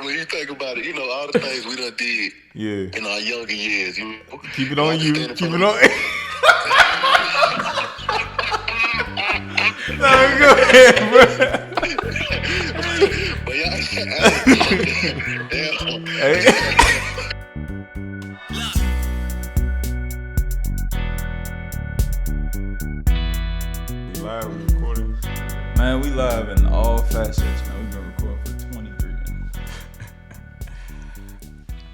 when you think about it, all the things we done did in our younger years. Keep it on you. Keep it on. No, go ahead, bro. But y'all, Live, we recording. Man, we live in all facets, man. We've been recording for 23 minutes.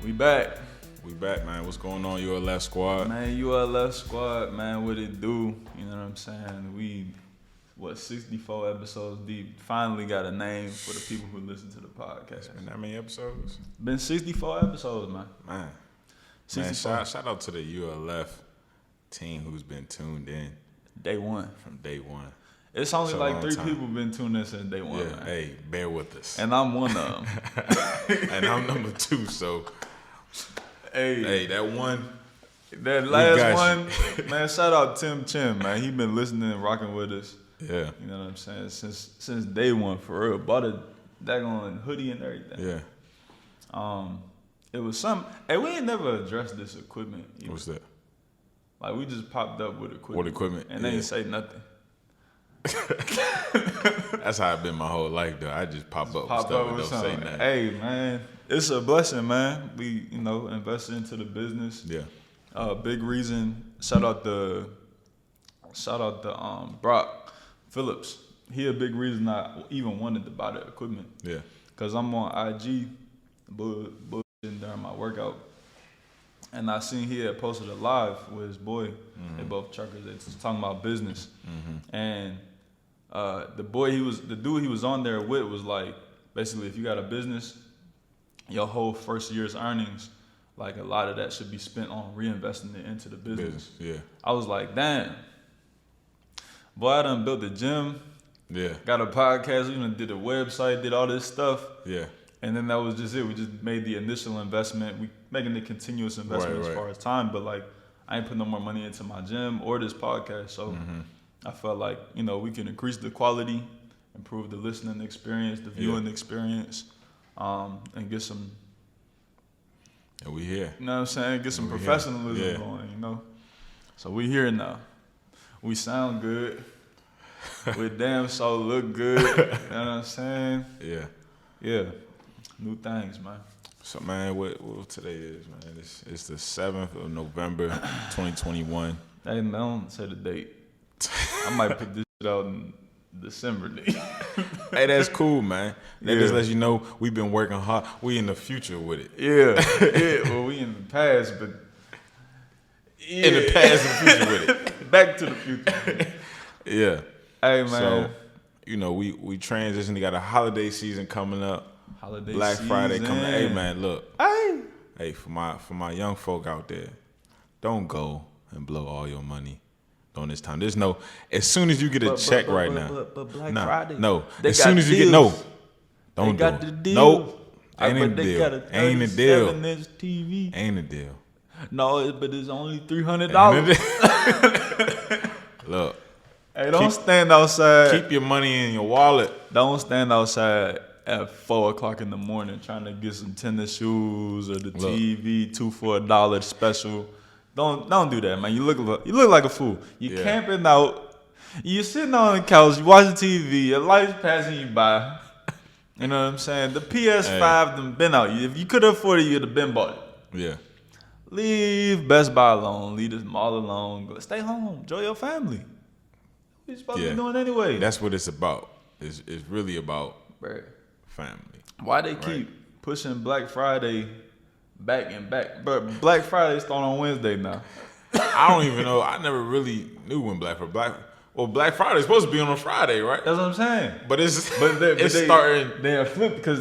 We back. We back, man. What's going on, ULF squad? Man, ULF squad, man, what it do? You know what I'm saying? We, 64 episodes deep. Finally got a name for the people who listen to the podcast. It's been that many episodes? Been 64 episodes, man. Man, 64. shout out to the ULF team who's been tuned in. Day one. From day one. It's only So like 3 time. people been tuned in since day one, Yeah, man. hey, bear with us. And I'm one of them. And I'm number 2, so hey, that one. That last one, man, shout out Tim Chin, man. He been listening and rocking with us. Yeah. You know what I'm saying? Since day one, for real. Bought a daggone hoodie and everything. Yeah. It was some. Hey, we ain't never addressed this equipment either. What's that? Like, we just popped up with equipment. What equipment? And they ain't say nothing. That's how I've been my whole life, though. I just pop up with stuff and don't say nothing. Hey, man, it's a blessing, man. We, invested into the business. Yeah. Big reason. Shout out the Brock Phillips. He a big reason I even wanted to buy the equipment. Yeah. Cause I'm on IG, bullshitting during my workout, and I seen he had posted a live with his boy. Mm-hmm. They both truckers. They was talking about business, and the dude he was on there with was like, basically, if you got a business, your whole first year's earnings, like a lot of that should be spent on reinvesting it into the business. Yeah. I was like, damn. Boy, I done built a gym. Yeah. Got a podcast. We done did a website, did all this stuff. Yeah. And then that was just it. We just made the initial investment. We making the continuous investment as far as time. But like, I ain't put no more money into my gym or this podcast. So I felt like, we can increase the quality, improve the listening experience, the viewing experience, and get some. And we here. You know what I'm saying? Get some professionalism going, So we here now. We sound good. We damn so look good. You know what I'm saying? Yeah. Yeah. New things, man. So, man, what today is, man? It's the 7th of November, 2021. Hey, man, don't say the date. I might put this shit out in December. Hey, that's cool, man. That just lets you know we've been working hard. We in the future with it. Yeah. Well, we in the past, but in the past and future with it. Back to the future. Yeah. Hey, man. So, we transitioned. We got a holiday season coming up. Black Friday coming up. Hey, man, look. Hey, for my young folk out there, don't go and blow all your money during this time. There's no, as soon as you get a check right now. But Black Friday. No. As soon as you get, don't do it. The deal. Nope. Ain't a deal. Got a Ain't a deal. 37-inch TV. Ain't a deal. No, but it's only $300. Look. Hey, don't stand outside. Keep your money in your wallet. Don't stand outside at 4 o'clock in the morning trying to get some tennis shoes or the TV 2 for $1 special. Don't do that, man. You look like a fool. You camping out. You sitting on the couch. You watching TV. Your life's passing you by. You know what I'm saying? The PS5 done been out. If you could afford it, you'd have been bought it. Yeah. Leave Best Buy alone. Leave the mall alone. Go stay home. Enjoy your family. What you supposed to be doing anyway? That's what it's about. It's really about family. Why they keep pushing Black Friday back and back? But Black Friday starting on Wednesday now. I don't even know. I never really knew when Black Friday is supposed to be on a Friday, right? That's what I'm saying. But it's starting. They're flipped because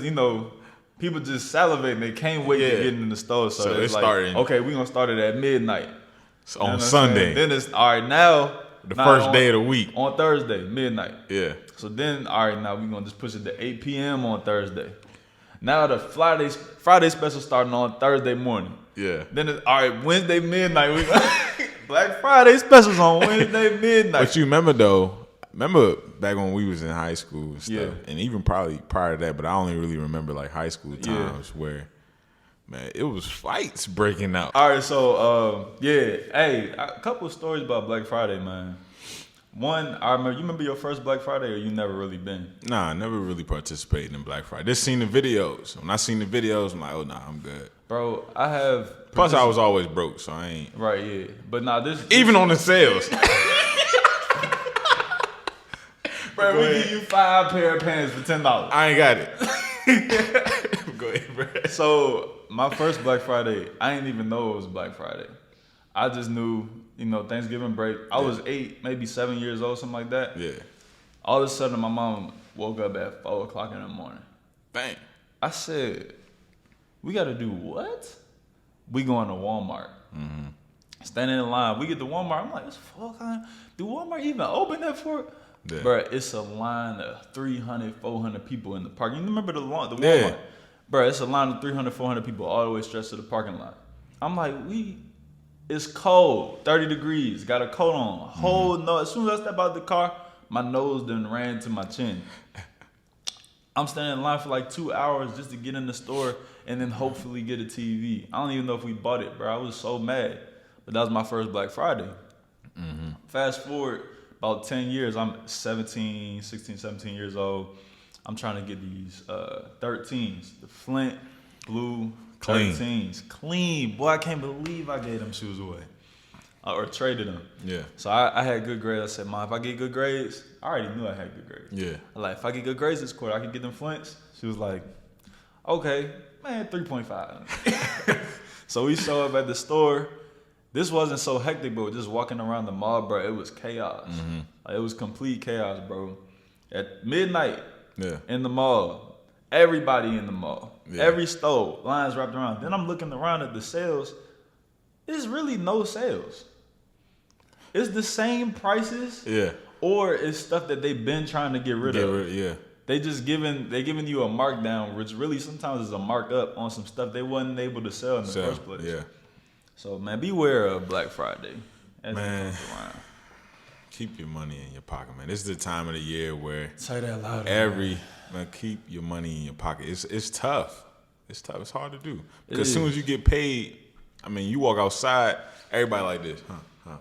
people just salivate. They can't wait to get in the store. So it's like, starting. Okay, we're gonna start it at midnight. On Sunday. Then it's all right now. The first day of the week. On Thursday, midnight. Yeah. So then, all right, now we're going to just push it to 8 p.m. on Thursday. Now the Friday special starting on Thursday morning. Yeah. Then it's, all right, Wednesday midnight. Black Friday specials on Wednesday midnight. But you remember, though, remember back when we was in high school and stuff, Yeah. and even probably prior to that, but I only really remember like high school times where, man, it was fights breaking out. All right, so hey, a couple of stories about Black Friday, man. One, I remember. You remember your first Black Friday, or you never really been? Nah, I never really participated in Black Friday. Just seen the videos. When I seen the videos, I'm like, oh nah, I'm good. Bro, I have. Plus, I was always broke, so I ain't. Right, yeah, but nah, this Even on the sales. Bro, we give you 5 pair of pants for $10. I ain't got it. Go ahead, bro. So my first Black Friday, I didn't even know it was Black Friday. I just knew, Thanksgiving break. I was 8, maybe 7 years old, something like that. Yeah. All of a sudden, my mom woke up at 4 o'clock in the morning. Bang. I said, we got to do what? We going to Walmart. Mm-hmm. Standing in line. We get to Walmart. I'm like, it's 4 o'clock. Do Walmart even open at 4? Yeah. Bro, it's a line of 300, 400 people in the park. You remember the Walmart? Yeah. Bro, it's a line of 300, 400 people all the way stretched to the parking lot. I'm like, it's cold, 30 degrees, got a coat on. As soon as I step out the car, my nose done ran to my chin. I'm standing in line for like 2 hours just to get in the store and then hopefully get a TV. I don't even know if we bought it, bro. I was so mad. But that was my first Black Friday. Mm-hmm. Fast forward about 10 years, I'm 16, 17 years old. I'm trying to get these 13s, the Flint blue 13s. Clean. Boy, I can't believe I gave them shoes away. Or traded them. Yeah. So I had good grades. I said, Mom, if I get good grades, I already knew I had good grades. Yeah. If I get good grades this quarter, I can get them Flints. She was like, okay, man, 3.5. So we showed up at the store. This wasn't so hectic, but just walking around the mall, bro, it was chaos. Mm-hmm. It was complete chaos, bro. At midnight in the mall, everybody in the mall, every store, lines wrapped around. Then I'm looking around at the sales. There's really no sales. It's the same prices, or it's stuff that they've been trying to get rid of. They just giving you a markdown, which really sometimes is a markup on some stuff they wasn't able to sell in the first place. Yeah. So, man, beware of Black Friday. Man, keep your money in your pocket, man. This is the time of the year where say that louder. Man, keep your money in your pocket. It's tough. It's tough. It's hard to do. Because as soon as you get paid, you walk outside, everybody like this,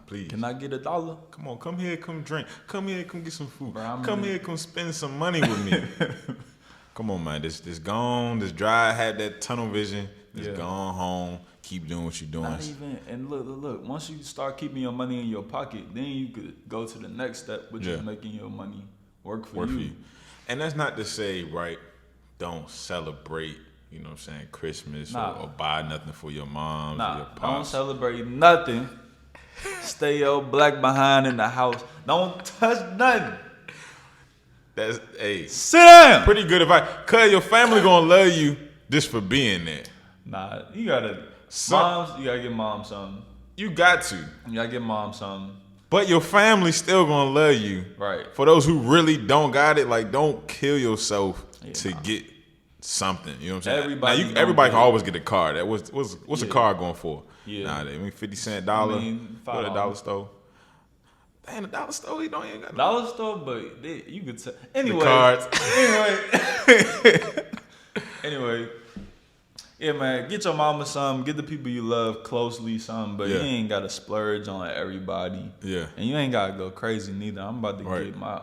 please. Can I get $1? Come on, come here, come drink. Come here, come get some food. Bro, come here, come spend some money with me. Come on, man. This gone. This dry had that tunnel vision. Just gone home. Keep doing what you're doing. Not even, and look. Once you start keeping your money in your pocket, then you could go to the next step, which is making your money work for you. And that's not to say, right, don't celebrate, you know what I'm saying, Christmas or buy nothing for your mom or your pops. Don't celebrate nothing. Stay your black behind in the house. Don't touch nothing. That's, sit down. Pretty good advice. Cause your family gonna love you just for being there. Nah, you gotta give mom something. You got to. You gotta give mom something. But your family still gonna love you. Right. For those who really don't got it, like, don't kill yourself to get something. You know what I'm saying? Everybody can always get a card. What's a card going for? Yeah. Nah, they mean $50 $1. Go to the dollar store. Dang, the dollar store, you don't even got dollar store, but you could tell. Anyway. The cards. Anyway. Yeah, man, get your mama something. Get the people you love closely something. But you ain't got to splurge on everybody. Yeah. And you ain't got to go crazy neither. I'm about to get my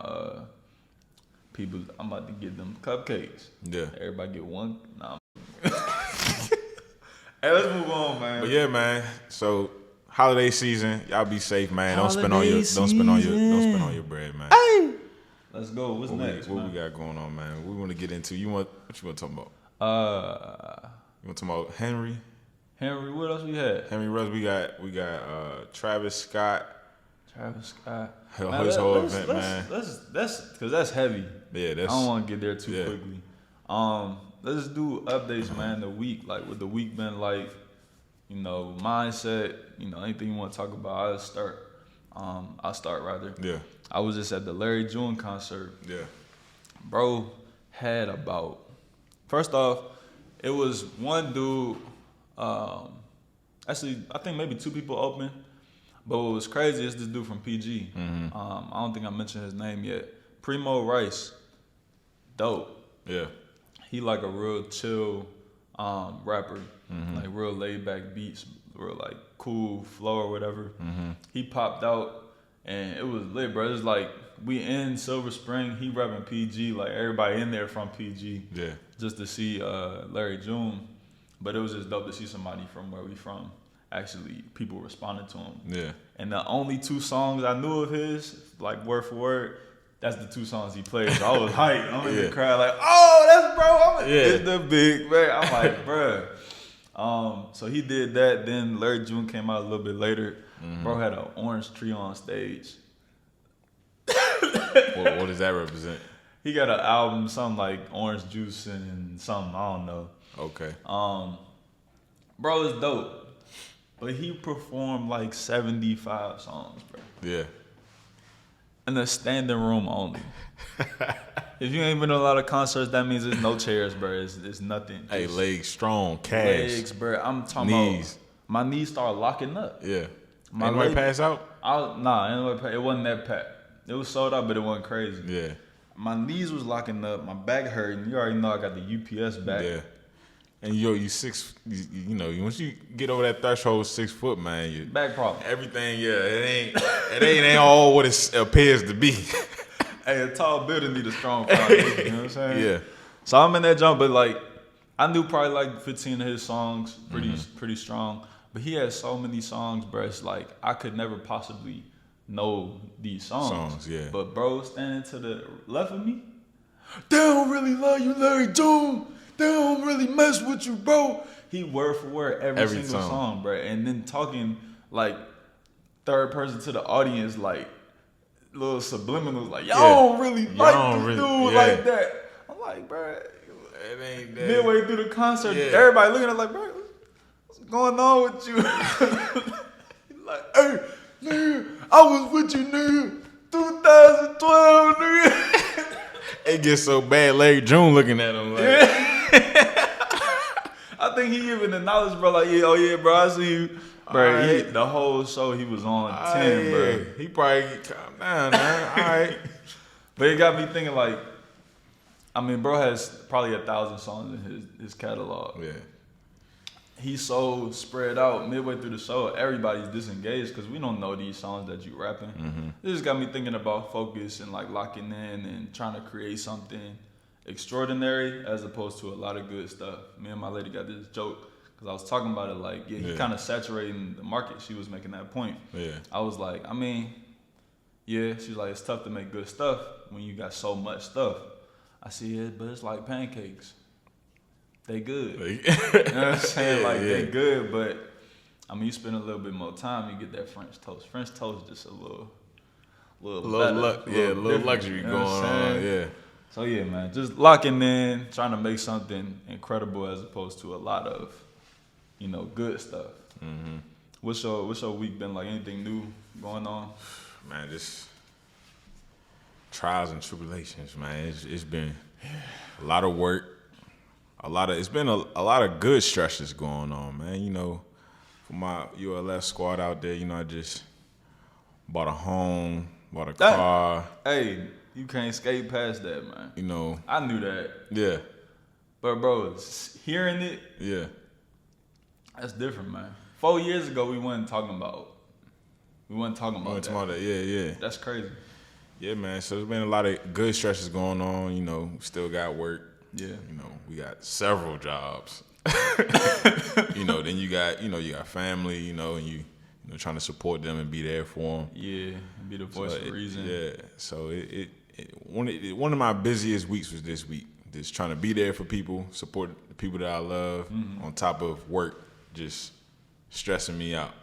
people, I'm about to get them cupcakes. Yeah. Everybody get one. Nah. Hey, let's move on, man. But yeah, man. So holiday season, y'all be safe, man. Don't spend on your bread, man. Hey. Let's go. What's next? What we got going on, man? We want to get into. What you want to talk about? You want to talk about Henry? Henry, what else we had? Henry Ruggs, we got Travis Scott. His whole event, man. That's because that's heavy. Yeah, I don't want to get there too quickly. Let's do updates, man. The week, like what the week been like. You know, mindset. You know, anything you want to talk about, I'll start rather. Yeah. I was just at the Larry June concert. Yeah. Bro had about. First off, it was one dude. Actually, I think maybe 2 people open, But what was crazy is this dude from PG. I don't think I mentioned his name yet. Primo Rice. Dope. Yeah. He like a real chill rapper. Like real laid back beats, real like cool flow or whatever. He popped out and it was lit, bro. It's like we in Silver Spring, he rapping PG, like everybody in there from PG. Yeah. Just to see Larry June. But it was just dope to see somebody from where we from. Actually, people responded to him. Yeah. And the only 2 songs I knew of his, like word for word, that's the 2 songs he played. So I was hyped. I'm in the crowd like, oh, that's bro. It's the big man. I'm like, bruh. So he did that. Then Larry June came out a little bit later. Bro had an orange tree on stage. What does that represent? He got an album, something like Orange Juice and something, I don't know. Okay. Bro is dope. But he performed like 75 songs, bro. Yeah. In a standing room only. If you ain't been to a lot of concerts, that means there's no chairs, bro. It's nothing. Hey, legs strong, cash. Legs, bro. I'm talking knees. about my knees started locking up. Yeah. My Anybody pass out? It wasn't that packed. It was sold out, but it wasn't crazy. Yeah. My knees was locking up. My back hurting. You already know I got the UPS back. Yeah. And you 6, you know, once you get over that threshold 6 foot, man, you back problem. Everything, it ain't all what it appears to be. Hey, a tall building need a strong foundation. You know what I'm saying? Yeah. So I'm in that jump, but like I knew probably like 15 of his songs, pretty strong. But he had so many songs, bro. It's like I could never possibly know these songs. Yeah. But bro, standing to the left of me, they don't really love you, Larry June. They don't really mess with you, bro. He word for word every single song, bro. And then talking like third person to the audience, like little subliminals, like y'all don't really like this dude like that. I'm like, bro, it ain't that. Midway through the concert, everybody looking at like, bro, what's going on with you? He's like, hey, nigga, I was with you, nigga, 2012, nigga. It gets so bad, Larry June looking at him like. I think he even acknowledged, bro, like, bro, I see you. Bro, the whole show he was on 10, bro. He probably calm down, man. All right. But it got me thinking, like, I mean, bro has probably 1,000 songs in his catalog. Yeah. He's so spread out midway through the show, everybody's disengaged because we don't know these songs that you rapping. It just got me thinking about focus and, like, locking in and trying to create something extraordinary as opposed to a lot of good stuff. Me and my lady got this joke because I was talking about it like, he kind of saturating the market. She was making that point. Yeah. I was like, I mean, she's like, it's tough to make good stuff when you got so much stuff. I see it, but it's like pancakes. They good. You know what I'm saying? They good, but I mean, you spend a little bit more time, you get that French toast. French toast is just a little luxury going on. Yeah. So yeah, man, just locking in, trying to make something incredible as opposed to a lot of, good stuff. What's your week been like? Anything new going on? Man, just trials and tribulations, man. It's been a lot of work, it's been a lot of good stretches going on, man. For my ULS squad out there, I just bought a home, bought a car. Hey. You can't skate past that, man. I knew that. Yeah. But, bro, hearing it, that's different, man. 4 years ago, we weren't talking about that. Yeah. That's crazy. Yeah, man. So there's been a lot of good stretches going on. Still got work. Yeah. We got several jobs. Then you got family, and you trying to support them and be there for them. Yeah, be the voice of reason. Yeah. So one of my busiest weeks was this week. Just trying to be there for people, support the people that I love, on top of work, just stressing me out.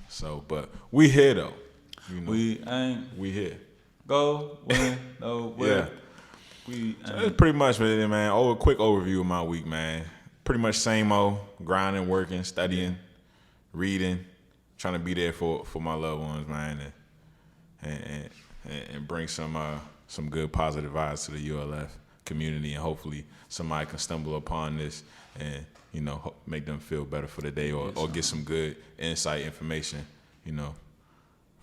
So, but we here though. We here. Go win, no win. So that's pretty much it, man. A quick overview of my week, man. Pretty much same old, grinding, working, studying, reading, trying to be there for my loved ones, man, and bring some good positive vibes to the ULF community, and hopefully somebody can stumble upon this and make them feel better for the day, or get some good insight information,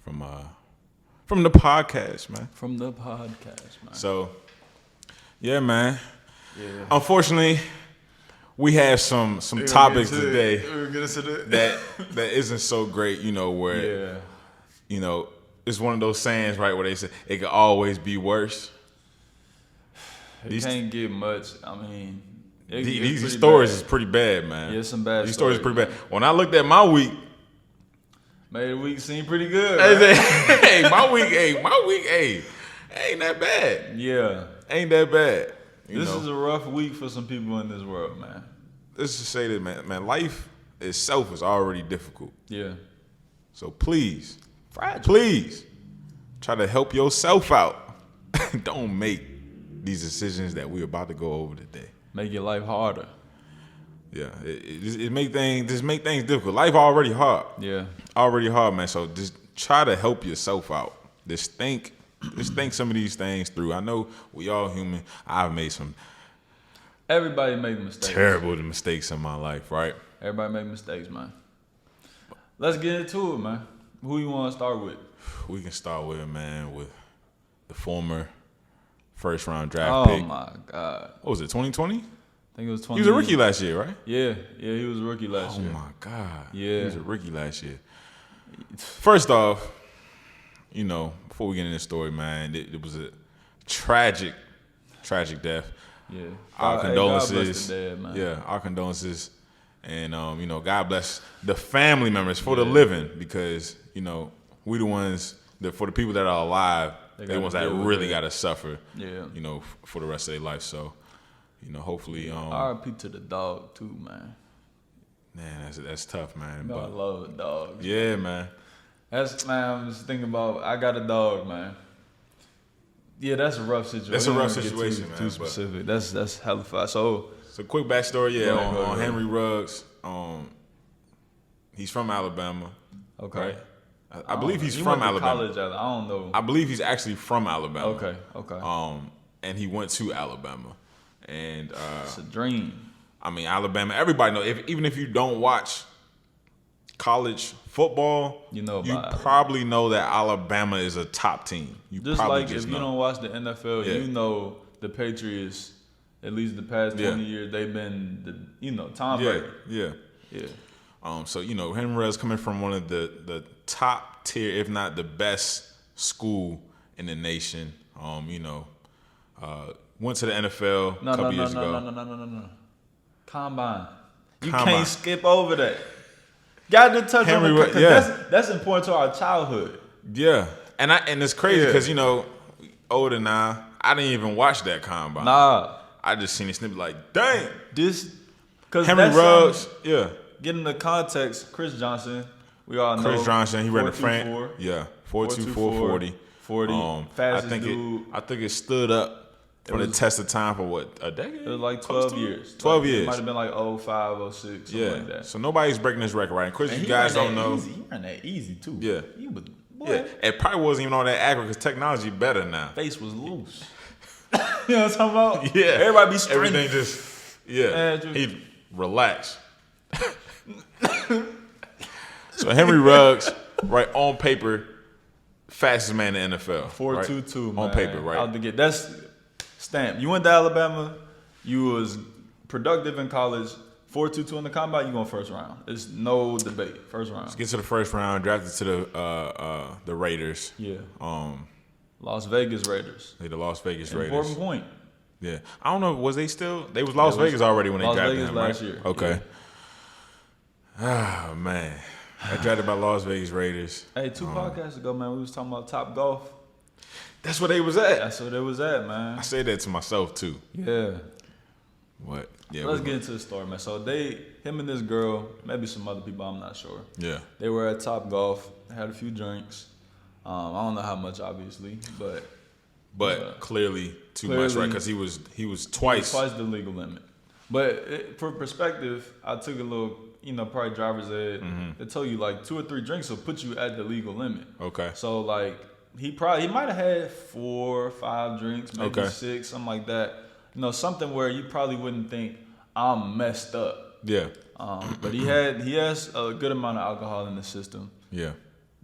from the podcast, man. From the podcast, man. So, yeah, man. Yeah. Unfortunately, we have some topics today that isn't so great, where it's one of those sayings, right, where they say it could always be worse. It can't get much. I mean, these stories is pretty bad, man. Yeah, some bad. These stories are pretty bad. When I looked at my week, made the week seem pretty good. My week, ain't that bad. Yeah, ain't that bad. This is a rough week for some people in this world, man. Let's just say that, man, life itself is already difficult. Yeah. So please try to help yourself out. Don't make these decisions that we're about to go over today. Make your life harder. Yeah, it make things difficult. Life already hard. Yeah, already hard, man. So just try to help yourself out. Just think some of these things through. I know we all human. I've made some. Everybody make mistakes. Terrible mistakes in my life, right? Everybody make mistakes, man. Let's get into it, man. Who you want to start with? We can start with the former first round draft pick. Oh my God. What was it, 2020? I think it was 20. He was a rookie last year, right? Yeah, he was a rookie last year. Oh my God. Yeah. He was a rookie last year. First off, before we get into this story, man, it was a tragic death. Yeah. Our condolences. God bless the dad, man. Yeah, our condolences. And, God bless the family members for the living, because, we the ones that, for the people that are alive, they're the ones that really got to suffer, for the rest of their life. So, hopefully. R.I.P. to the dog, too, man. Man, that's tough, man. I love dogs. Yeah, man. I'm just thinking about, I got a dog, man. Yeah, that's a rough situation. That's a rough situation, man. Too specific. That's hella fast. So quick backstory, on Henry Ruggs. He's from Alabama. Okay. Right? I believe he's from Alabama. College, I don't know. I believe he's actually from Alabama. Okay. And he went to Alabama, and it's a dream. I mean, Alabama. Everybody know. Even if you don't watch college football, you probably know that Alabama is a top team. If you don't watch the NFL, you know the Patriots. At least the past 20 years, they've been Tom Brady. Yeah. So Henry Ruggs coming from one of the top tier, if not the best school in the nation. Went to the NFL a couple years ago. No. Combine. Can't skip over that. Got to touch on it, because that's important to our childhood. Yeah, and it's crazy because older now. I didn't even watch that combine. Nah, I just seen it snippet like, dang, because Henry Ruggs. Getting the context, Chris Johnson. We all know Chris Johnson. He ran the front. Yeah, 4.24 40. Fastest dude. I think it stood up for the test of time for what, a decade? It was like 12 years. 12 years. It might have been like 05, 06, something like that. So nobody's breaking this record, right? And Chris, you guys don't know. He ran that easy, too. Yeah. It probably wasn't even all that accurate because technology better now. Face was loose. You know what I'm talking about? Yeah. Everybody be straight. Everything just, he relaxed. So Henry Ruggs, right, on paper, fastest man in the NFL. 4.22, right? Man. On paper, right? That's stamp. You went to Alabama, you was productive in college, 4.22 in the combine, you going first round. There's no debate. First round. Let's get to the first round, drafted to the Raiders. Yeah. Las Vegas Raiders. The Las Vegas Raiders. Important point. Yeah. I don't know, was they still? They was Las Vegas already when they drafted him, right? Las Vegas last year. Okay. Oh, man. I drafted by Las Vegas Raiders. Hey, 2 podcasts ago, man, we was talking about Top Golf. That's where they was at. That's where they was at, man. I said that to myself, too. Yeah. What? Yeah. Let's get into the story, man. So him and this girl, maybe some other people, I'm not sure. Yeah. They were at Top Golf, had a few drinks. I don't know how much, obviously, but clearly too much, right? Because he was twice the legal limit. But for perspective, I took a little, probably driver's ed. Mm-hmm. They tell you like 2 or 3 drinks will put you at the legal limit. Okay. So like he might have had 4 or 5 drinks, maybe 6, something like that. Something where you probably wouldn't think I'm messed up. Yeah. But he has a good amount of alcohol in the system. Yeah.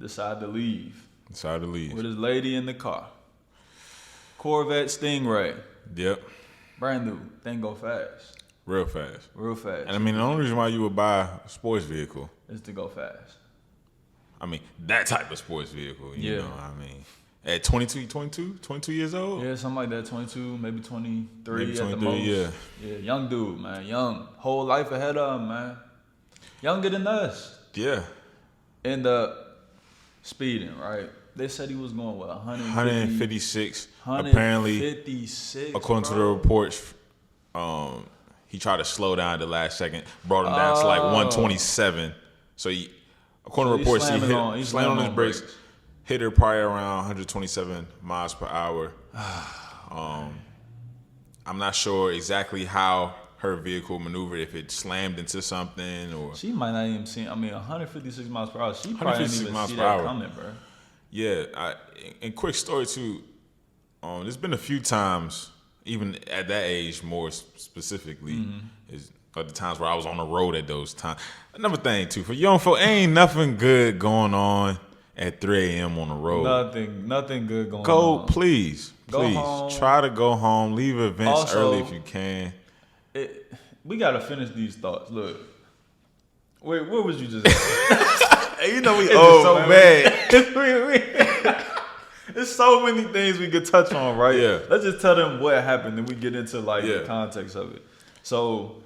Decided to leave. Inside the leaves. With his lady in the car. Corvette Stingray. Yep. Brand new. Thing go fast. Real fast. Real fast. And I mean, the only reason why you would buy a sports vehicle is to go fast. I mean, that type of sports vehicle, you yeah. know, I mean. At 22 years old? Yeah, something like that, 22, maybe 23 maybe 23 at the most. Yeah, young dude, man, young. Whole life ahead of him, man. Younger than us. Yeah. End up speeding, right? They said he was going, what, 156. 156, apparently, according to the reports, he tried to slow down at the last second, brought him down to like 127. So, according to reports, he slammed on his brakes. Hit her probably around 127 miles per hour. I'm not sure exactly how her vehicle maneuvered, if it slammed into something or... She might not even see... I mean, 156 miles per hour, she probably didn't even see that coming, bro. Yeah. And quick story, too. There's been a few times, even at that age more specifically, is the times where I was on the road at those times. Another thing, too, for young folk, ain't nothing good going on at 3 a.m. on the road. Nothing good going on. Go, please. Home. Try to go home. Leave events also, early if you can. We got to finish these thoughts. Look. Wait, where was you just at? Hey, you know we old, so bad. There's so many things we could touch on, right? Yeah. Let's just tell them what happened, and we get into the context of it. So...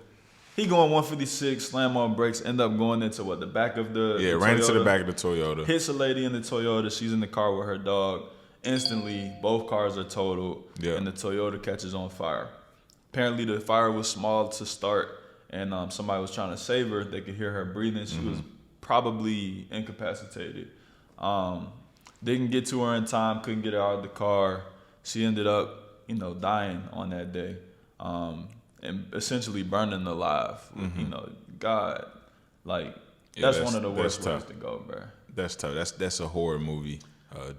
he going 156, slam on brakes, end up going into the back of the ran Toyota, into the back of the Toyota. Hits a lady in the Toyota. She's in the car with her dog. Instantly, both cars are totaled, and the Toyota catches on fire. Apparently, the fire was small to start, and somebody was trying to save her. They could hear her breathing. She was probably incapacitated. Didn't get to her in time. Couldn't get her out of the car. She ended up, dying on that day. And essentially burning alive. God, that's one of the worst ways to go, bro. That's tough. That's a horror movie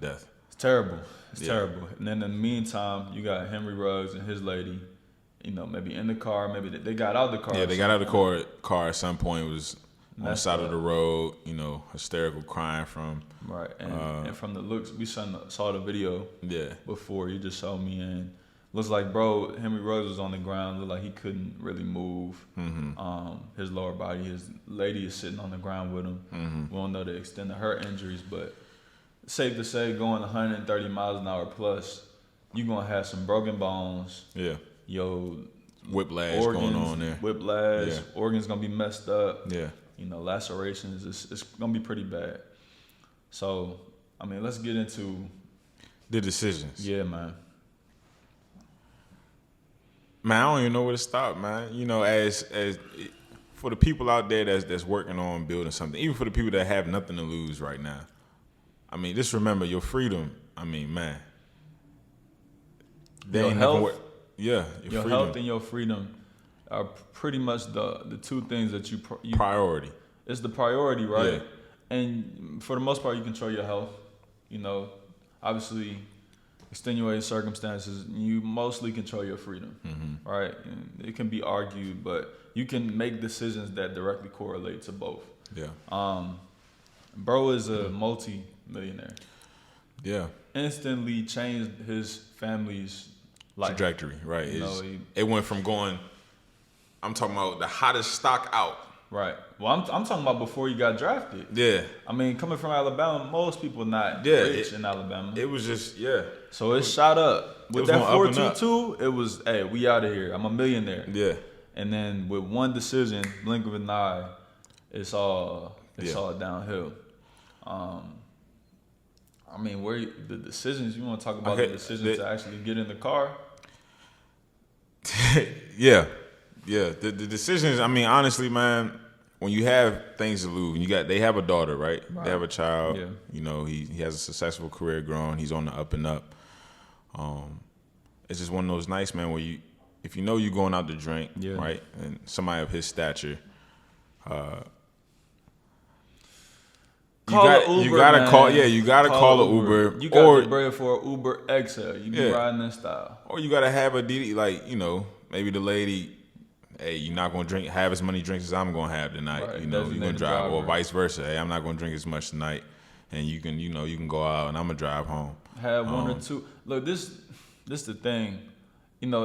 death. It's terrible. It's terrible. And then in the meantime, you got Henry Ruggs and his lady, maybe in the car. Maybe they got out the car. Yeah, they got out of the car at some point. It was on the side of the road, hysterical crying from. Right. And from the looks, we saw the video before. You just showed me, and looks like, bro, Henry Ruggs was on the ground. Looked like he couldn't really move. His lower body. His lady is sitting on the ground with him. We don't know the extent of her injuries, but safe to say, going 130 miles an hour plus, you're going to have some broken bones. Yeah. Whiplash going on there. Whiplash. Yeah. Organs going to be messed up. Yeah. Lacerations. It's going to be pretty bad. So, I mean, let's get into the decisions. Yeah, man. Man, I don't even know where to stop, man. As for the people out there that's working on building something, even for the people that have nothing to lose right now. I mean, just remember your freedom. I mean, man. Your health. Your freedom. Health and your freedom are pretty much the two things that you priority. It's the priority, right? Yeah. And for the most part, you control your health. Obviously, extenuating circumstances, you mostly control your freedom, right? And it can be argued, but you can make decisions that directly correlate to both. Yeah. Bro is a multi-millionaire. Yeah. Instantly changed his family's life. Trajectory, right? It went from going, I'm talking about the hottest stock out. Right. Well, I'm talking about before he got drafted. Yeah. I mean, coming from Alabama, most people not rich in Alabama. It was just, So it shot up. With that 4.22, it was, hey, we out of here. I'm a millionaire. Yeah. And then with one decision, blink of an eye, it's all downhill. I mean, the decisions, you want to talk about the decisions to actually get in the car? Yeah. The decisions, I mean, honestly, man, when you have things to lose, they have a daughter, right? They have a child. Yeah. He has a successful career growing. He's on the up and up. It's just one of those nights, man, where if you know you're going out to drink, right, and somebody of his stature, you gotta call an Uber. You got the bread for an Uber XL. You be riding that style. Or you gotta have a DD, maybe the lady, hey, you're not gonna have as many drinks as I'm gonna have tonight. Right. You're gonna drive, or vice versa. Hey, I'm not gonna drink as much tonight. and you can go out, and I'm gonna drive home. Have one or two. Look, this the thing.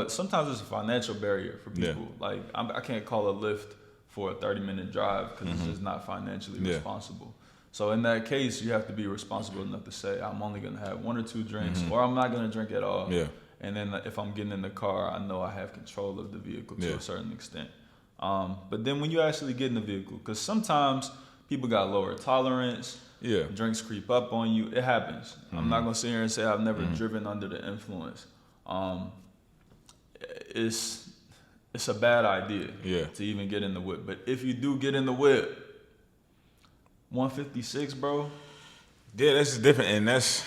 Sometimes it's a financial barrier for people. Yeah. Like I can't call a Lyft for a 30-minute drive because it's just not financially responsible. So in that case, you have to be responsible enough to say, I'm only gonna have one or two drinks, or I'm not gonna drink at all. Yeah. And then if I'm getting in the car, I know I have control of the vehicle to a certain extent. But then when you actually get in the vehicle, because sometimes people got lower tolerance. Yeah. Drinks creep up on you. It happens. I'm not gonna sit here and say I've never driven under the influence. It's a bad idea to even get in the whip. But if you do get in the whip, 156, bro. Yeah, that's different, and that's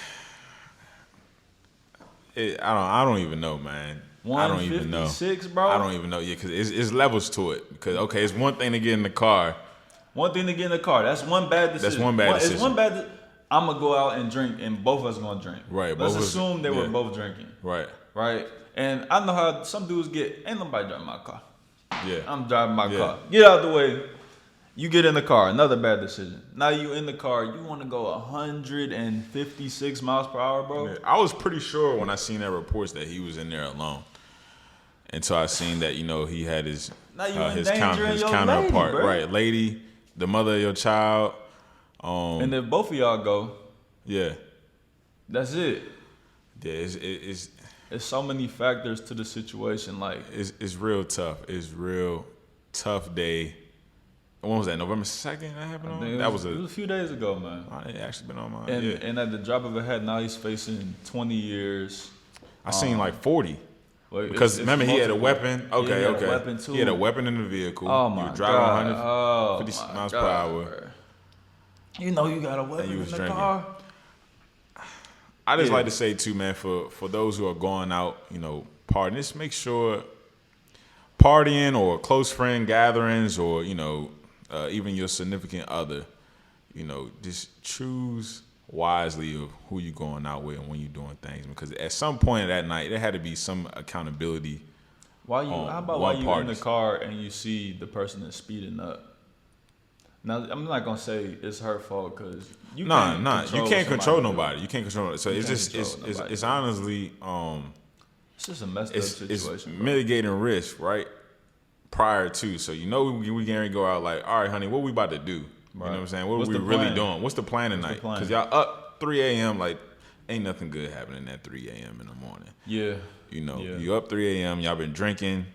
it. I don't even know, man. 156, bro. I don't even know. Yeah, because it's levels to it. Because it's one thing to get in the car. One thing to get in the car. That's one bad decision. That's one bad decision. It's one bad. I'm gonna go out and drink, and both of us gonna drink. Right. Let's assume they were both drinking. Right. Right. And I know how some dudes get. Ain't nobody driving my car. Yeah. I'm driving my car. Get out the way. You get in the car. Another bad decision. Now you in the car. You want to go 156 miles per hour, bro? Yeah. I was pretty sure when I seen that reports that he was in there alone. Until I seen that he had his counterpart, right? Lady, the mother of your child. And if both of y'all go, that's it. Yeah, it's so many factors to the situation. Like it's real tough. It's real tough day. When was that? November 2nd that happened on? It was a few days ago, man. It actually been on mine. And at the drop of a hat, now he's facing 20 years. I seen like 40. Because remember, he had a weapon. Okay. He had a weapon too. He had a weapon in the vehicle. Oh my God. You were driving 150 miles per hour. Bro. You got a weapon in the car. I just like to say too, man, for those who are going out, partying, just make sure partying or close friend gatherings or even your significant other, just choose wisely of who you're going out with and when you're doing things, because at some point that night there had to be some accountability. How about while you're in the car and you see the person that's speeding up? Now I'm not gonna say it's her fault because you can't control nobody. You can't control it. So it's honestly it's just a messed up situation. It's mitigating risk, right? Prior to, so we can't go out like, all right, honey, what we about to do? Right. You know what I'm saying? What are we really doing? What's the plan tonight? Because y'all up 3 a.m. like ain't nothing good happening at 3 a.m. in the morning. Yeah. You up 3 a.m. Y'all been drinking.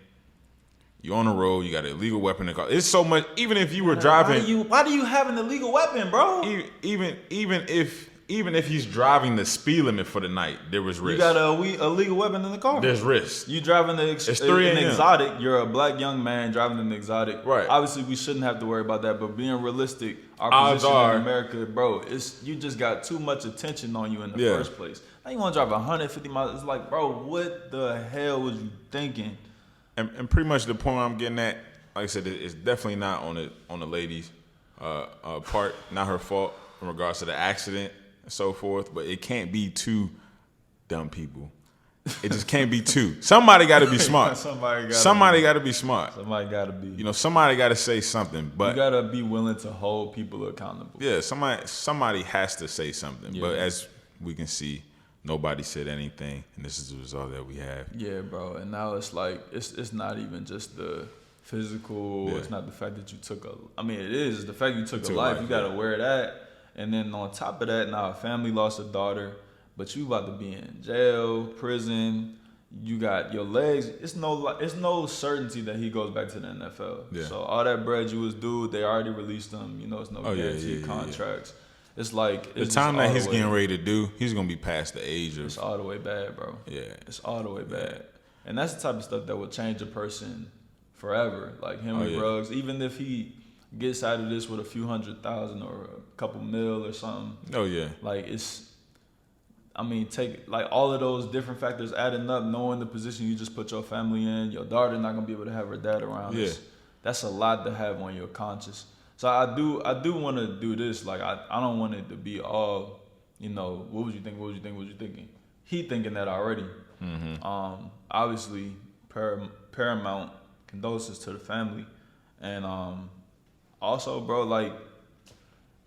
You on the road. You got an illegal weapon in the car. It's so much. Even if you were driving, why do you have an illegal weapon, bro? Even if he's driving the speed limit for the night, there was risk. You got a illegal weapon in the car. There's risk. You driving an exotic. You're a black young man driving an exotic. Right. Obviously, we shouldn't have to worry about that. But being realistic, our position in America, bro, you just got too much attention on you in the first place. Now you want to drive 150 miles. It's like, bro, what the hell was you thinking? And pretty much the point I'm getting at, like I said, it's definitely not on the lady's part, not her fault in regards to the accident and so forth. But it can't be two dumb people. It just can't be two. Somebody got to be smart. Somebody got to be smart. Somebody got to be. Somebody got to say something. But you got to be willing to hold people accountable. Yeah, somebody has to say something. Yeah. But as we can see, nobody said anything, and this is the result that we have. Yeah, bro. And now it's like it's not even just the physical. Yeah. It's not the fact that you took it is. It's the fact you took a life. You got to wear that. And then on top of that, now a family lost a daughter, but you about to be in jail, prison. You got your legs. It's no certainty that he goes back to the NFL. Yeah. So all that bread you was due, they already released him. It's no guaranteed contracts. Yeah. It's like the time that he's getting ready to do, he's gonna be past the age of. It's all the way bad, bro. Yeah, it's all the way bad, and that's the type of stuff that will change a person forever. Like Henry Ruggs, even if he gets out of this with a few $100,000 or a couple mil or something. Oh yeah, like take like all of those different factors adding up, knowing the position you just put your family in, your daughter not gonna be able to have her dad around. Yeah, that's a lot to have on your conscience. So I do want to do this. Like I don't want it to be all, what would you think? What would you think? What would you thinking? He thinking that already. Mm-hmm. Obviously, paramount condolences to the family, and also, bro, like,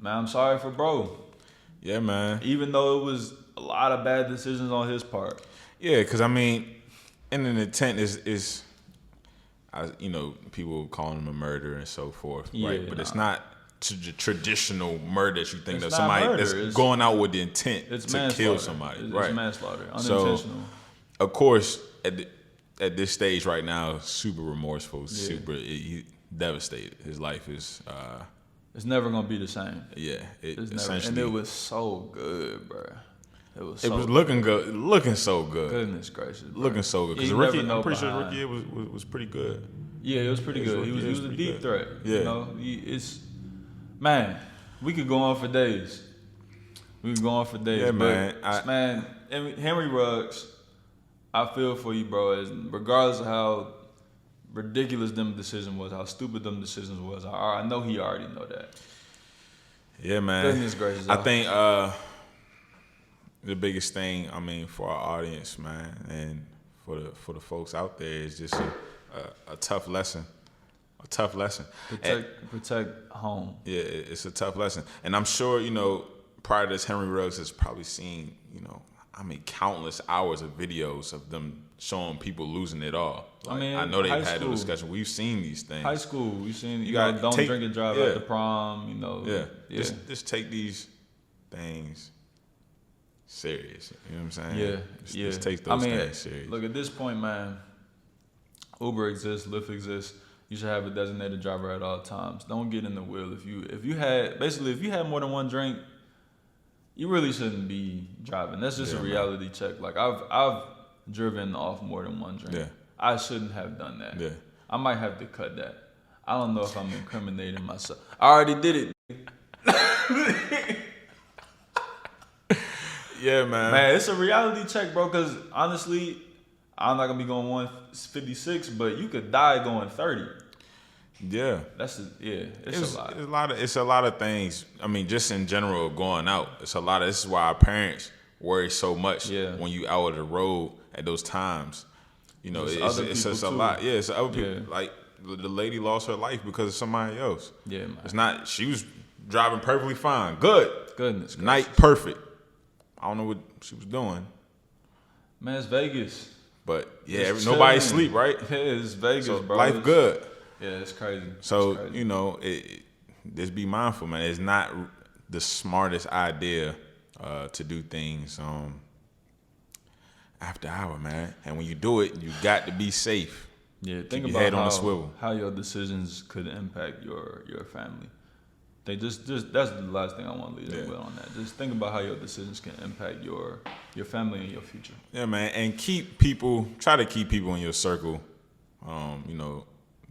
man, I'm sorry for bro. Yeah, man. Even though it was a lot of bad decisions on his part. Yeah, because I mean, and an intent is, people calling him a murderer and so forth, right? But it's not the traditional murder that you think of somebody that's going out with the intent to kill somebody, right? It's manslaughter, unintentional. So, of course, at this stage right now, super remorseful, he devastated. His life is. It's never gonna be the same. Yeah, essentially, and it was so good, bro. It was looking good, looking so good. Goodness gracious, bro. Looking so good. Because Ricky, I'm pretty sure Ricky was pretty good. Yeah, it was pretty good. He was a deep threat. Yeah, man. We could go on for days. Yeah, man. Man, Henry Ruggs, I feel for you, bro. Regardless of how ridiculous them decision was, how stupid them decisions was, I know he already know that. Yeah, man. Goodness gracious. I think the biggest thing, I mean, for our audience, man, and for the folks out there is just a tough lesson. A tough lesson. Protect home. Yeah, it's a tough lesson. And I'm sure, prior to this, Henry Ruggs has probably seen, countless hours of videos of them showing people losing it all. Like, I know they've had the discussion. We've seen these things. High school, we've seen, don't drink and drive at the prom, Yeah. Just take these things serious. You know what I'm saying? Yeah. Just take those things serious. Look, at this point, man, Uber exists, Lyft exists. You should have a designated driver at all times. Don't get in the wheel. If you had more than one drink, you really shouldn't be driving. That's just a reality check. Like I've driven off more than one drink. Yeah. I shouldn't have done that. Yeah. I might have to cut that. I don't know if I'm incriminating myself. I already did it. Yeah, man. Man, it's a reality check, bro, because honestly, I'm not going to be going 156, but you could die going 30. Yeah. It's a lot. It's a lot of things. I mean, just in general, going out, it's a lot of, this is why our parents worry so much when you out of the road at those times. It's just a lot. Yeah, it's other people. Like, the lady lost her life because of somebody else. Yeah, man. It's not, she was driving perfectly fine. Good. Goodness. Night perfect. I don't know what she was doing. Man, it's Vegas. But yeah, nobody sleep, right? Yeah, it's Vegas, so bro. Life good. Yeah, it's crazy. So, just be mindful, man. It's not the smartest idea to do things after hour, man. And when you do it, you got to be safe. Yeah, think about how your decisions could impact your family. That's the last thing I want to leave with on that. Just think about how your decisions can impact your family and your future. Yeah, man. And try to keep people in your circle.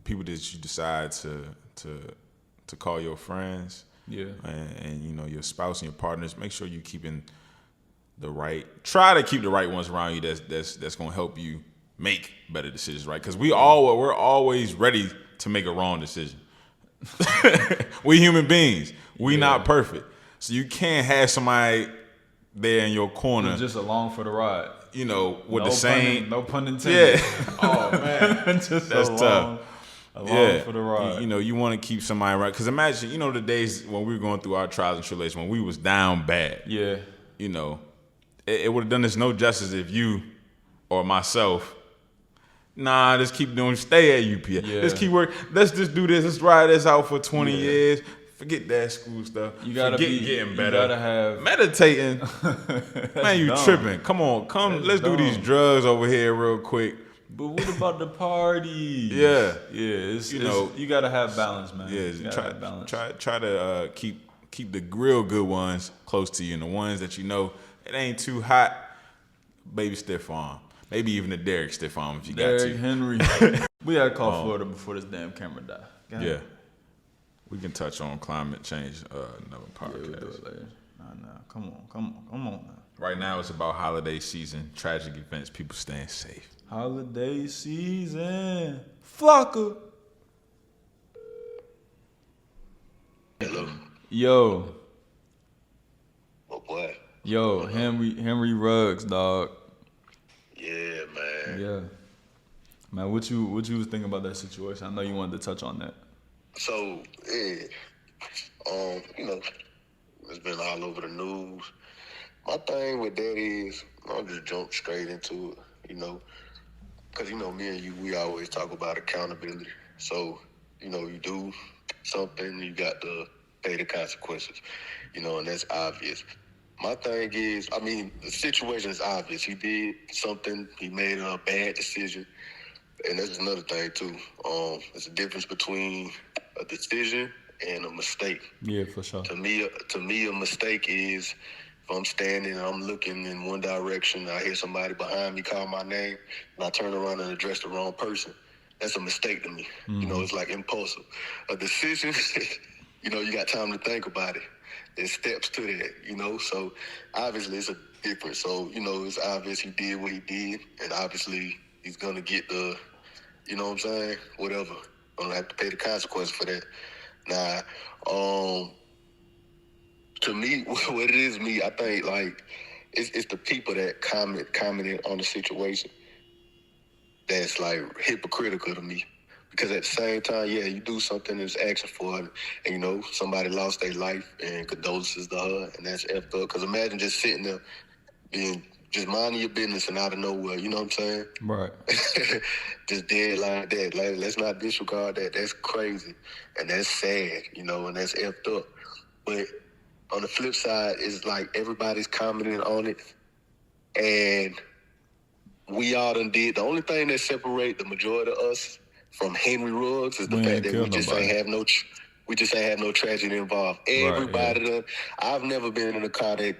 People that you decide to call your friends. Yeah. And your spouse and your partners. Make sure you're keeping try to keep the right ones around you that's gonna help you make better decisions, right? Because we're always ready to make a wrong decision. We human beings. We not perfect. So you can't have somebody there in your corner just along for the ride. With the same no pun intended. Yeah. Oh man. That's tough. Along for the ride. You want to keep somebody right. Because imagine, the days when we were going through our trials and tribulations, when we was down bad. Yeah. It would have done us no justice if you or myself, just keep stay at UPS. Yeah. Let's keep working. Let's just do this. Let's ride this out for 20 years. Forget that school stuff. You gotta getting better. You gotta have meditating. Man, you tripping. Come on, let's do these drugs over here real quick. But what about the parties? Yeah. You gotta have balance, man. Yeah, you gotta have balance. Try to keep the real good ones close to you, and the ones that it ain't too hot, baby stiff arm. Maybe even a Derek stiff arm if you got to. Derek Henry. We gotta call Florida before this damn camera die. Yeah. We can touch on climate change another podcast. Yeah, we'll do it later. Nah. Come on now. Right now it's about holiday season, tragic events, people staying safe. Holiday season. Fucker. Hello. Yo. What? Yo, Henry Ruggs, dog. Yeah, man. Yeah. Man, what you was thinking about that situation? I know you wanted to touch on that. So, this It's been all over the news. My thing with that is, I'll just jump straight into it, because, me and you, we always talk about accountability. So, you do something, you got to pay the consequences, and that's obvious. My thing is, the situation is obvious. He did something, he made a bad decision, and that's another thing, too. There's a difference between a decision and a mistake. Yeah, for sure. To me, a mistake is if I'm standing and I'm looking in one direction, I hear somebody behind me call my name, and I turn around and address the wrong person. That's a mistake to me. It's like impulsive. A decision, you got time to think about it. There's steps to that, So obviously it's a difference. So, it's obvious he did what he did, and obviously he's going to get the, whatever. Going to have to pay the consequence for that. Now, to me, what it is, I think, like, it's the people that commented on the situation that's, like, hypocritical to me. Because at the same time, yeah, you do something that's action for it, and, somebody lost their life, and condolences to her, and that's effed up. Because imagine just sitting there just minding your business and out of nowhere, you know what I'm saying? Right. Just dead like that. Like, let's not disregard that. That's crazy. And that's sad, and that's effed up. But on the flip side, it's like everybody's commenting on it, and we all done did. The only thing that separates the majority of us from Henry Ruggs is the fact that we just ain't have no tragedy involved. Everybody done. I've never been in a car that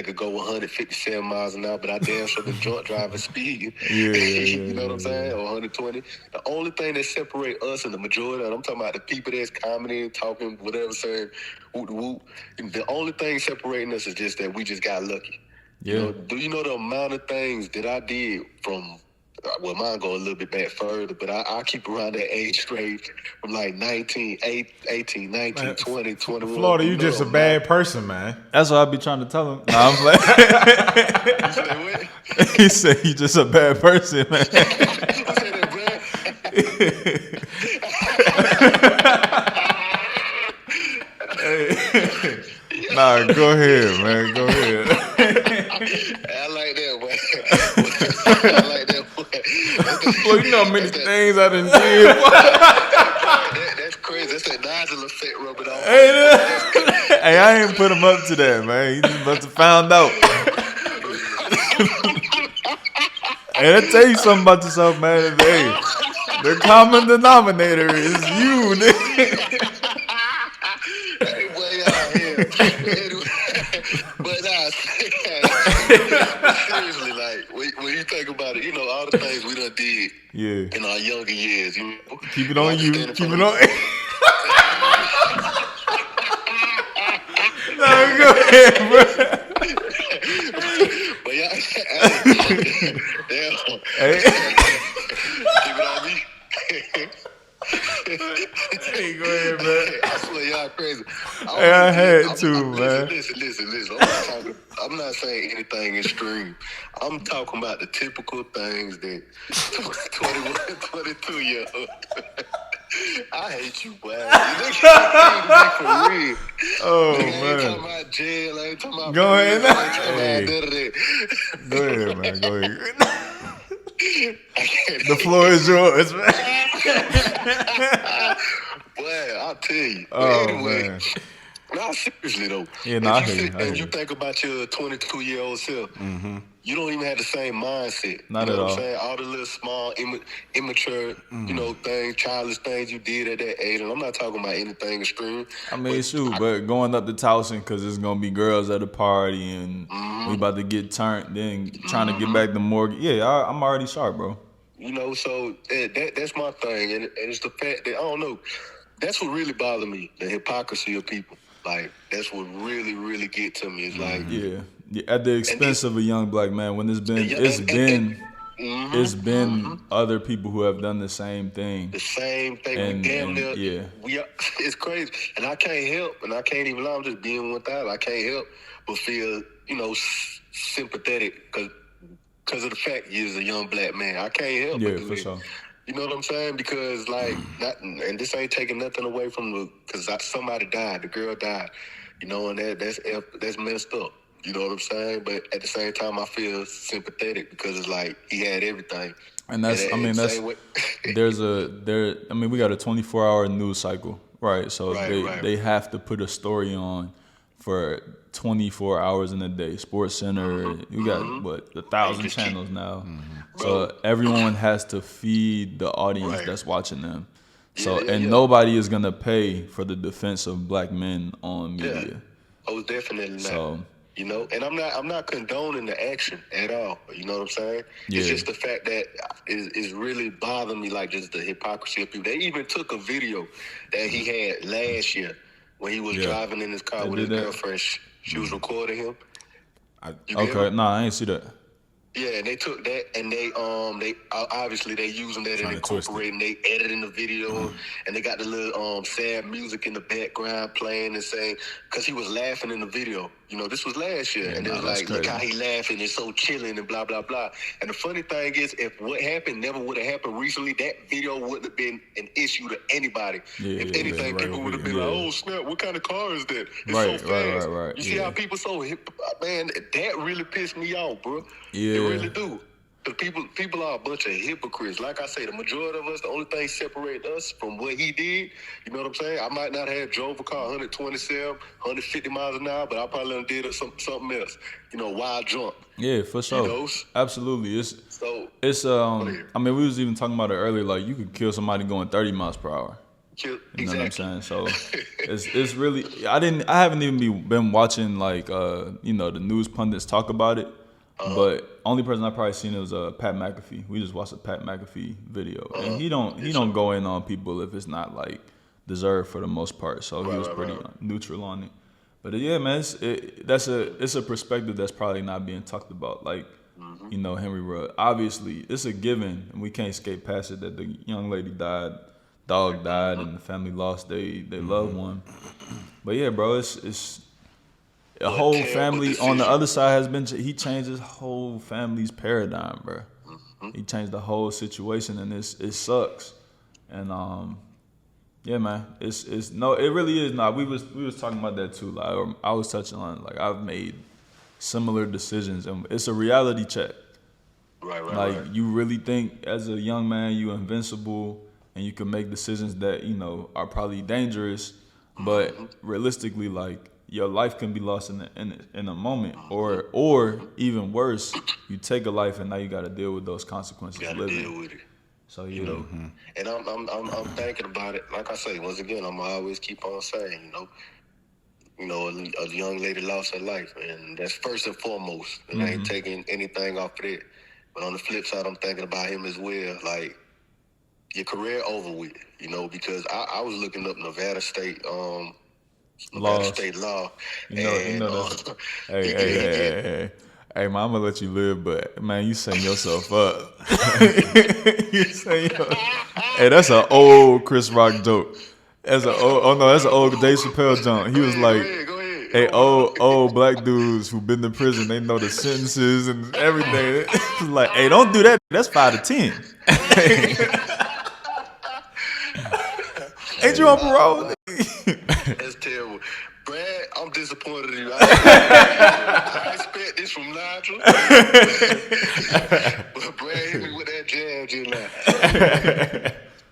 could go 157 miles an hour, but I damn sure been drunk driving speed. You know what I'm saying? Or 120. The only thing that separates us and the majority, and I'm talking about the people that's commenting, talking, whatever, saying, whoop, whoop. The only thing separating us is just that we just got lucky. Yeah. Do you know the amount of things that I did from, well, mine go a little bit back further, but I keep around that age range from like 19, 18, 19, man, 20, 21. Florida, you just a bad person, man. That's what I be trying to tell him. Nah, I'm playing. You say what? He said you just a bad person, man. You say that, Nah, go ahead, man. Go ahead. I like that, boy. I like that, boy. Well, you know how many things I done did. That's crazy. That's that Nigel effect rubbing off. Hey, I ain't put him up to that, man. He just must have found out. Hey, I tell you something about yourself, man. Hey, the common denominator is you, nigga. Hey, boy, out here. But seriously, like, when you think about it, all the things we done did in our younger years, Keep it on you. Keep it on. No, go ahead, bro. But yeah, Hey. Keep it on me. Hey, go ahead, man. I swear y'all crazy. Hey, I had to, man. Listen. I'm not saying anything extreme. I'm talking about the typical things that 21, 22-year-old. I hate you, boy. You for real. Oh, man. I man. ain't talking about jail. I ain't talking about Go ahead. Hey. Go ahead, man. Go ahead. The floor is yours, man. Boy, I'll tell you. Oh, anyway, man. Nah, seriously though. Yeah, no, I hear you. And you think about your 22-year-old self, you don't even have the same mindset. Not you know at what all. I'm saying? All the little small, immature, things, childish things you did at that age. And I'm not talking about anything extreme. I mean, but going up to Towson because there's going to be girls at a party and we about to get turned, then trying to get back the mortgage. Yeah, I'm already sharp, bro. So that's my thing. And it's the fact that, I don't know, that's what really bothers me, the hypocrisy of people. Like, that's what really, really get to me. It's like... Yeah, at the expense of a young black man, when it's been other people who have done the same thing. The same thing. It's crazy. And I can't help, and I can't even lie, I'm just being without. I can't help but feel, sympathetic because of the fact he's a young black man. I can't help but do for it. sure. You know what I'm saying? Because, and this ain't taking nothing away from because somebody died. The girl died. You know, and that's messed up. You know what I'm saying? But at the same time, I feel sympathetic because it's like he had everything. And we got a 24-hour news cycle, right? So they have to put a story on for 24 hours in a day. Sports Center, you got 1,000 channels now. So everyone has to feed the audience that's watching them. So nobody is gonna pay for the defense of black men on media. Oh, definitely not. So, you know, and I'm not condoning the action at all. You know what I'm saying? Yeah. It's just the fact that is really bothering me, like just the hypocrisy of people. They even took a video that he had last year when he was driving in his car with his girlfriend. She was recording him. I ain't see that. Yeah, and they took that and they obviously they using that and incorporating. They editing the video and they got the little sad music in the background playing and saying because he was laughing in the video. You know, this was last year, and it was like, look how he laughing, it's so chilling and blah blah blah. And the funny thing is, if what happened never would have happened recently, that video wouldn't have been an issue to anybody. If anything, people would have been like, "Oh snap, what kind of car is that? It's so fast." Right. You see how people so hip, man? That really pissed me off, bro. Yeah. It really do. Because people are a bunch of hypocrites. Like I say, the majority of us, the only thing separate us from what he did, you know what I'm saying? I might not have drove a car 127, 150 miles an hour, but I probably done did something else. You know, wild jump. Yeah, for sure. You know? Absolutely. I mean, we was even talking about it earlier, like you could kill somebody going 30 miles per hour. You know what I'm saying? So it's really I haven't even been watching like the news pundits talk about it. But only person I probably seen was Pat McAfee. We just watched a Pat McAfee video, and he don't go in on people if it's not like deserved for the most part. So he was pretty neutral on it. But yeah, man, it's a perspective that's probably not being talked about. Like Henry Rudd. Obviously, it's a given, and we can't escape past it that the young lady died, dog died, and the family lost their loved one. But yeah, bro, it's. A whole family on the other side he changed his whole family's paradigm, bro. He changed the whole situation, and it sucks. And yeah, man, it really is not. We was talking about that too. Like I was touching on like I've made similar decisions, and it's a reality check. Right. You really think as a young man you invincible and you can make decisions that are probably dangerous, but realistically, like. Your life can be lost in a moment, or even worse, you take a life and now you got to deal with those consequences. You got to deal with it. So yeah, and I'm thinking about it. Like I say, once again, I'm always keep on saying, a young lady lost her life, and that's first and foremost. And I ain't taking anything off of it. But on the flip side, I'm thinking about him as well. Like your career over with, because I was looking up Nevada State. State law. Hey, man, I'm gonna let you live, but man, you setting yourself up. Hey, that's an old Chris Rock joke. That's an old Dave Chappelle joke. He was like, go ahead. Hey, old black dudes who've been to prison, they know the sentences and everything. It's like, hey, don't do that. That's 5 to 10. Ain't you on parole? That's terrible. Brad, I'm disappointed in you. I expect this from Nigel. But Brad hit me with that jab just now.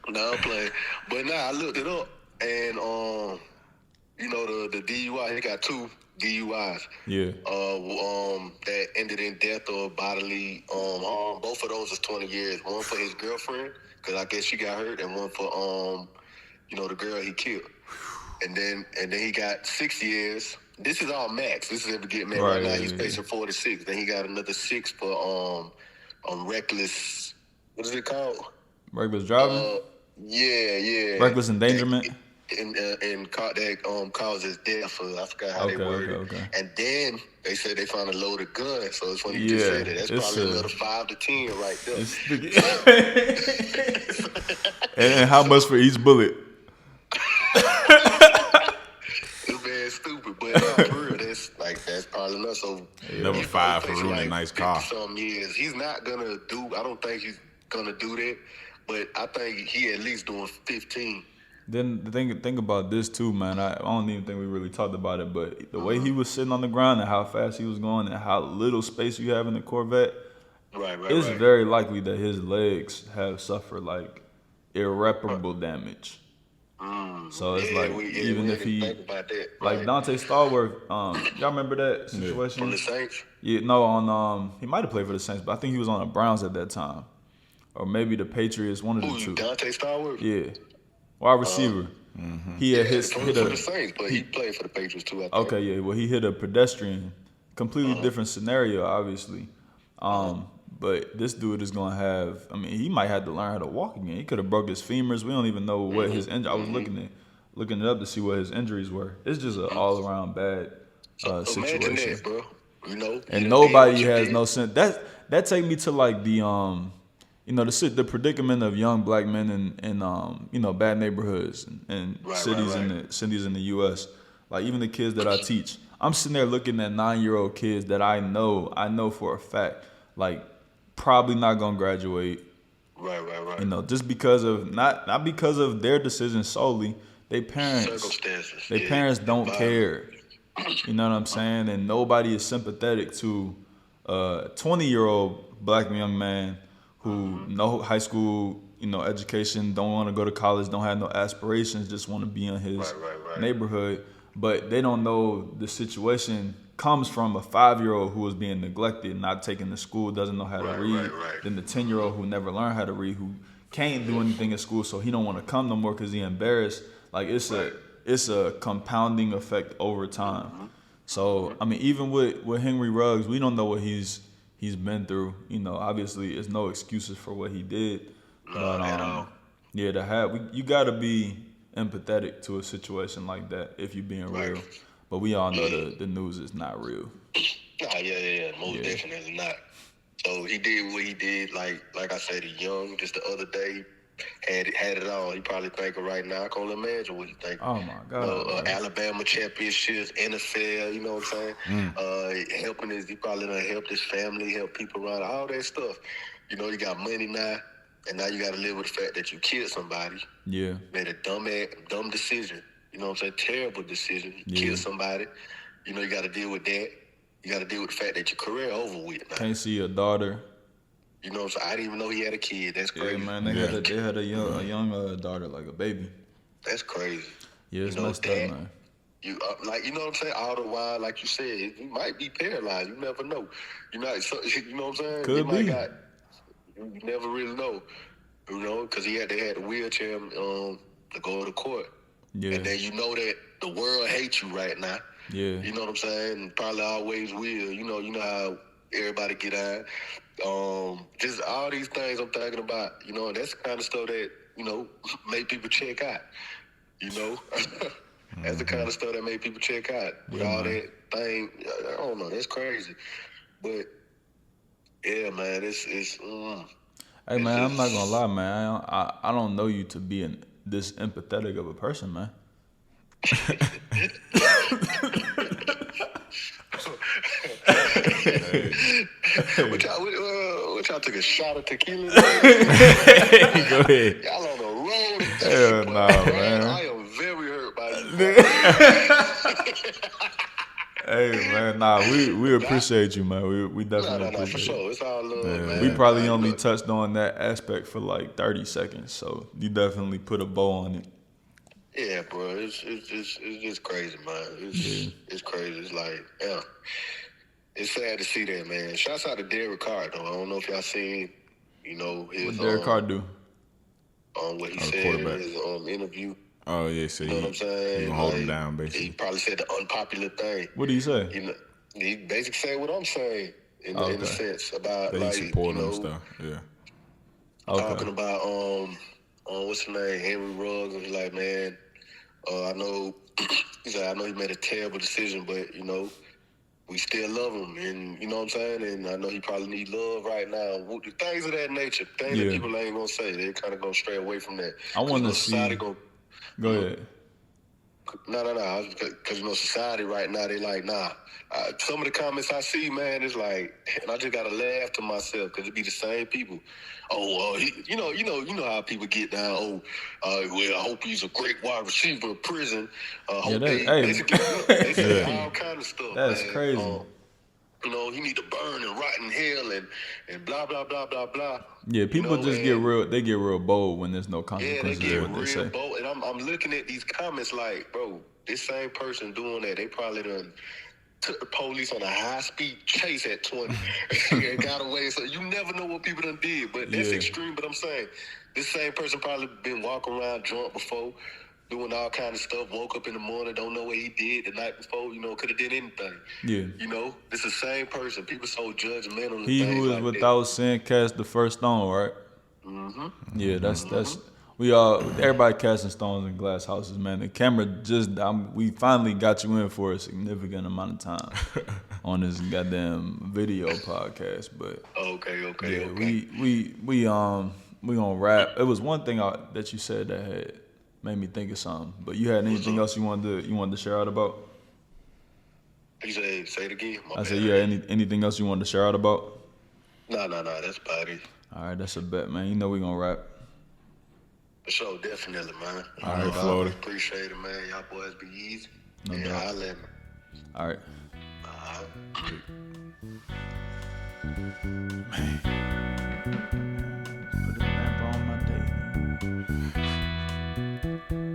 No, I'm playing. But I looked it up, and the DUI, he got 2 DUIs. Yeah. That ended in death or bodily harm. Both of those is 20 years. One for his girlfriend, because I guess she got hurt, and one for the girl he killed. And then he got 6 years. This is all max. This is if we get mad right now. He's facing 46. Then he got another 6 for reckless. What is it called? Reckless driving. Yeah. Reckless endangerment. And that causes death. I forgot how they worded it. Okay. And then they said they found a loaded gun. So it's funny you just said that. That's probably another 5 to 10 right there. And how much for each bullet? It's bad stupid, but for real, that's probably enough. So number 5 for ruining a nice car. Some years, he's not gonna do. I don't think he's gonna do that, but I think he at least doing 15. Then the thing about this too, man. I don't even think we really talked about it, but the way he was sitting on the ground and how fast he was going and how little space you have in the Corvette, it's very likely that his legs have suffered like irreparable damage. So it's even if he like Dante Stallworth, y'all remember that situation? From the Saints? Yeah, no, on he might have played for the Saints, but I think he was on the Browns at that time, or maybe the Patriots. One of the two. Dante Stallworth? Yeah, wide receiver. He had hit for the Saints, but he played for the Patriots too. I think. Okay, yeah. Well, he hit a pedestrian, completely different scenario, obviously. But this dude is gonna have. I mean, he might have to learn how to walk again. He could have broke his femurs. We don't even know what his injury. I was looking it up to see what his injuries were. It's just an all around bad situation. Imagine that, bro. You know, and nobody has no sense. That take me to like the the predicament of young black men in bad neighborhoods and cities in the U.S. Like even the kids that I teach, I'm sitting there looking at 9-year-old kids that I know for a fact, like probably not gonna graduate. Right. You know, just because of not because of their decisions solely. They parents, parents don't care. You know what I'm saying? And nobody is sympathetic to a 20-year-old black young man who no high school, education, don't want to go to college, don't have no aspirations, just want to be in his neighborhood. But they don't know the situation comes from a 5-year-old who was being neglected, not taken to school, doesn't know how to read. Then the 10-year-old who never learned how to read, who can't do anything in school, so he don't want to come no more because he embarrassed. Like it's a compounding effect over time. So I mean, even with Henry Ruggs, we don't know what he's been through. Obviously, it's no excuses for what he did. But you gotta be empathetic to a situation like that if you're being real. But we all know the news is not real. Most definitely not. So he did what he did. Like I said, he's young. Just the other day. Had it all. He probably thinking right now. I can't imagine what he thinking. Oh my God! Alabama championships, NFL. You know what I'm saying? He probably done helped his family, help people around, all that stuff. You got money now, and now you got to live with the fact that you killed somebody. Yeah. Made a dumb decision. You know what I'm saying? Terrible decision. You killed somebody. You got to deal with that. You got to deal with the fact that your career over with now. Can't see your daughter. You know what I'm saying? I didn't even know he had a kid. That's crazy. Yeah, man. They had a young daughter, like a baby. That's crazy. Yeah, it's messed up, man. You know what I'm saying? All the while, like you said, you might be paralyzed. You never know. You know what I'm saying? Could be. You never really know. Because they had to wheelchair him to go to court. Yeah. And then that the world hates you right now. Yeah. You know what I'm saying? And probably always will. You know how everybody get out. Just all these things I'm thinking about, and that's the kind of stuff that, make people check out, That's the kind of stuff that make people check out with all that thing. I don't know, that's crazy. But, yeah, man, it's Hey, man, I'm not gonna lie, man. I don't know you to be this empathetic of a person, man. What y'all took a shot of tequila? Go ahead. Y'all on the road. Hell nah, man. I am very hurt by you. Hey, man, nah, we appreciate you, man. We definitely appreciate for sure. It's all love, man. We probably only touched on that aspect for like 30 seconds, so you definitely put a bow on it. Yeah, bro, it's just crazy, man. It's crazy. It's like, it's sad to see that, man. Shouts out to Derek Carr, though. I don't know if y'all seen, his what Derek Carr do? What he said in his interview. Oh yeah, so you know what I'm saying? You gonna hold him down, basically. He probably said the unpopular thing. What did he say? He basically said what I'm saying in a sense about that he support him and stuff. Yeah. Talking about what's his name, Henry Ruggs, and he's like, man, I know. He's like, I know he made a terrible decision, but we still love him, and you know what I'm saying? And I know he probably need love right now. Things of that nature, things that people ain't gonna say. They're kind of gonna stray away from that. I want to see. Go ahead. No. Because, society right now, they like, nah. Some of the comments I see, man, is like, and I just got to laugh to myself because it be the same people. You know how people get down. Well, I hope he's a great wide receiver in prison. Basically, they say all kind of stuff. That's man. crazy. He need to burn and rot in hell and blah, blah, blah, blah, blah. Yeah, people just get real bold when there's no consequences. Yeah, they get real bold. And I'm looking at these comments like, bro, this same person doing that, they probably done took the police on a high-speed chase at 20 and got away. So you never know what people done did. But that's extreme. But I'm saying this same person probably been walking around drunk before, doing all kind of stuff, woke up in the morning, don't know what he did the night before, could have did anything. Yeah. It's the same person. People so judgmental. He who is without sin cast the first stone, right? Mm-hmm. Yeah, that's everybody casting stones in glass houses, man. The camera we finally got you in for a significant amount of time on this goddamn video podcast, but okay. We gonna wrap. It was one thing that you said that had made me think of something, but you had anything else you wanted to share out about? You say it again. I said, you had anything else you wanted to share out about? No, that's about it. All right, that's a bet, man. We gonna wrap. For sure, definitely, man. All right, Florida. Appreciate it, man. Y'all boys be easy. No doubt. I'll let me. All right. Man. Put a damper on my day.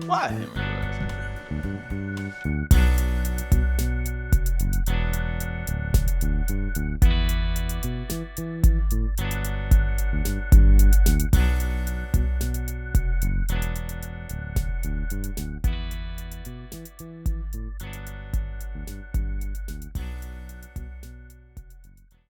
Why I didn't realize that.